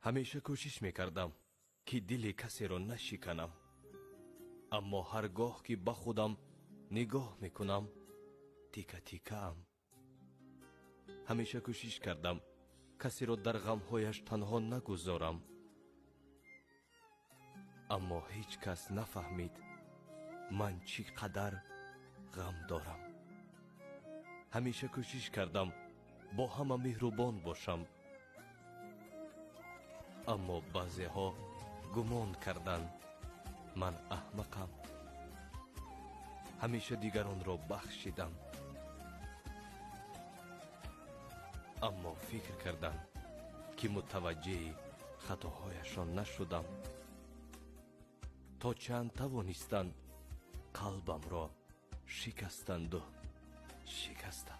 ҳамеша кӯшиш мекардам ки дили касеро нашиканам, аммо ҳар гоҳ ки ба худам нигоҳ мекунам, тика тикаам. ҳамеша кӯшиш кардам касеро дар ғамҳояш танҳо нагузорам, аммо ҳеҷ кас нафаҳмид ман чӣ қадар ғам дорам. ҳамеша кӯшиш кардам бо ҳама меҳрубон бошам, аммо баъзеҳо гумон карданд ман аҳмақам. ҳамеша дигаронро бахшидам, аммо фикр карданд ки мутаваҷҷеҳи хатоҳояшон нашудам. то чанд тавонистанд қалбамро шикастанду шикастанд.